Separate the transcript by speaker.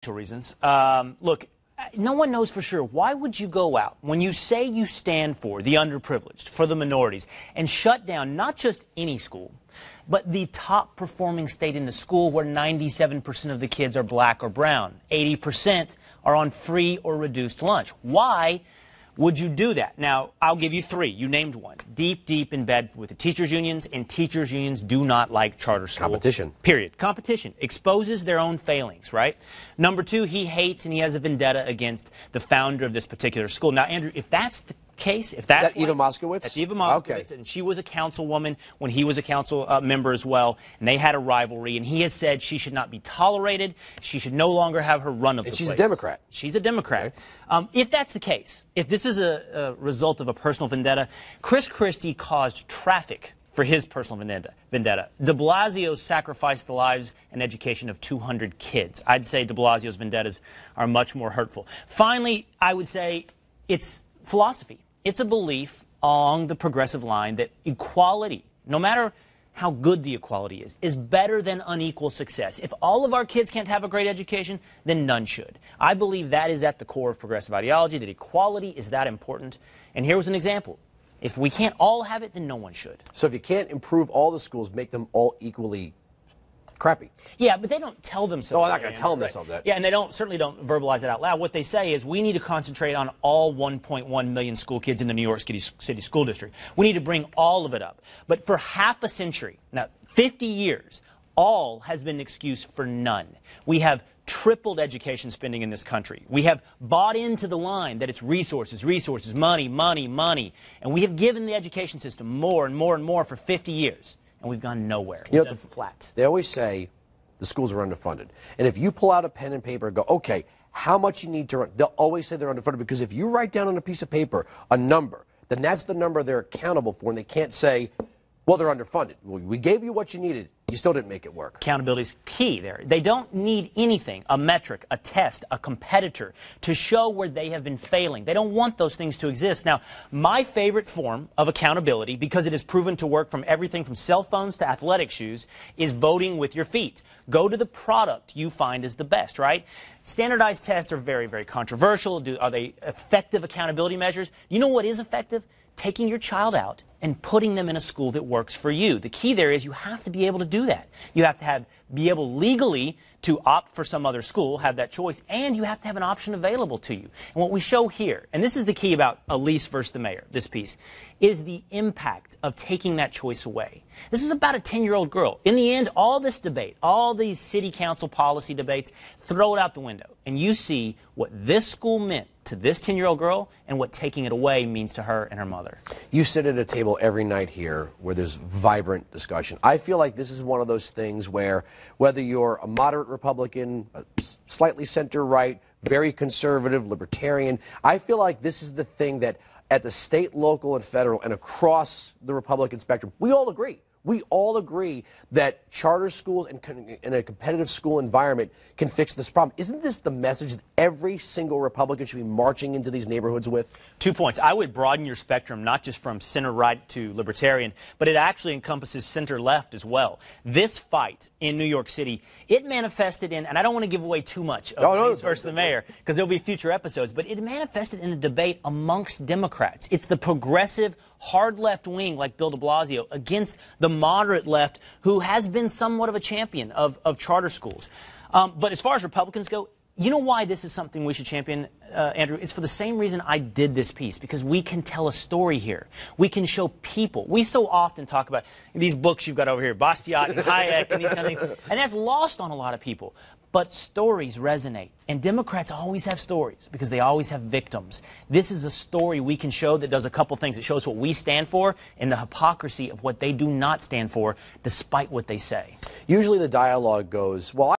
Speaker 1: factual reasons. Look, no one knows for sure. Why would you go out when you say you stand for the underprivileged, for the minorities, and shut down not just any school, but the top performing state in the school where 97% of the kids are black or brown, 80% are on free or reduced lunch? Why would you do that? Now, I'll give you three. You named one. Deep in bed with the teachers' unions, and teachers' unions do not like charter school.
Speaker 2: Competition.
Speaker 1: Period. Competition exposes their own failings, right? Number two, he hates and he has a vendetta against the founder of this particular school. Now, Andrew, if that's the case, if that's
Speaker 2: Eva Moskowitz?
Speaker 1: That's Eva Moskowitz, okay. And she was a councilwoman when he was a council member as well, and they had a rivalry, and he has said she should not be tolerated, she should no longer have her run of the place.
Speaker 2: And she's a Democrat.
Speaker 1: She's a Democrat.
Speaker 2: Okay.
Speaker 1: If that's the case, if this is a result of a personal vendetta, Chris Christie caused traffic for his personal vendetta. De Blasio sacrificed the lives and education of 200 kids. I'd say de Blasio's vendettas are much more hurtful. Finally, I would say it's philosophy. It's a belief along the progressive line that equality, no matter how good the equality is better than unequal success. If all of our kids can't have a great education, then none should. I believe that is at the core of progressive ideology, that equality is that important. And here was an example. If we can't all have it, then no one should.
Speaker 2: So if you can't improve all the schools, make them all equally crappy.
Speaker 1: Yeah, but they don't tell them so.
Speaker 2: No, I'm not going to tell them that.
Speaker 1: Yeah, and they certainly don't verbalize it out loud. What they say is we need to concentrate on all 1.1 million school kids in the New York City School District. We need to bring all of it up. But for half a century, now 50 years, all has been an excuse for none. We have tripled education spending in this country. We have bought into the line that it's resources, money, money. And we have given the education system more and more for 50 years. And we've gone nowhere.
Speaker 2: You know,
Speaker 1: flat.
Speaker 2: They always say the schools are underfunded. And if you pull out a pen and paper and go, okay, how much you need to run, they'll always say they're underfunded, because if you write down on a piece of paper a number, then that's the number they're accountable for, and they can't say, well, they're underfunded. Well, we gave you what you needed. You still didn't make it work.
Speaker 1: Accountability is key there. They don't need anything, a metric, a test, a competitor, to show where they have been failing. They don't want those things to exist. Now, my favorite form of accountability, because it is proven to work from everything from cell phones to athletic shoes, is voting with your feet. Go to the product you find is the best, right? Standardized tests are very controversial. Are they effective accountability measures? You know what is effective? Taking your child out and putting them in a school that works for you. The key there is you have to be able to do that. You have to be able legally to opt for some other school, have that choice, and you have to have an option available to you. And what we show here, and this is the key about Elise versus the mayor, this piece, is the impact of taking that choice away. This is about a 10-year-old girl. In the end, all this debate, all these city council policy debates, throw it out the window, and you see what this school meant to this 10-year-old girl and what taking it away means to her and her mother.
Speaker 2: You sit at a table every night here where there's vibrant discussion. I feel like this is one of those things where whether you're a moderate Republican, a slightly center-right, very conservative, libertarian, I feel like this is the thing that at the state, local, and federal, and across the Republican spectrum, we all agree. We all agree that charter schools and a competitive school environment can fix this problem. Isn't this the message that every single Republican should be marching into these neighborhoods with? 2
Speaker 1: points. I would broaden your spectrum, not just from center-right to libertarian, but it actually encompasses center-left as well. This fight in New York City, it manifested in, and I don't want to give away too much of Elise versus the mayor, because there'll be future episodes, but it manifested in a debate amongst Democrats. It's the progressive, hard left wing like Bill de Blasio against the moderate left who has been somewhat of a champion of charter schools. But as far as Republicans go, you know why this is something we should champion, Andrew? It's for the same reason I did this piece, because we can tell a story here. We can show people. We so often talk about these books you've got over here, Bastiat and Hayek and these kind of things, and that's lost on a lot of people. But stories resonate, and Democrats always have stories because they always have victims. This is a story we can show that does a couple things. It shows what we stand for and the hypocrisy of what they do not stand for, despite what they say.
Speaker 2: Usually the dialogue goes, well,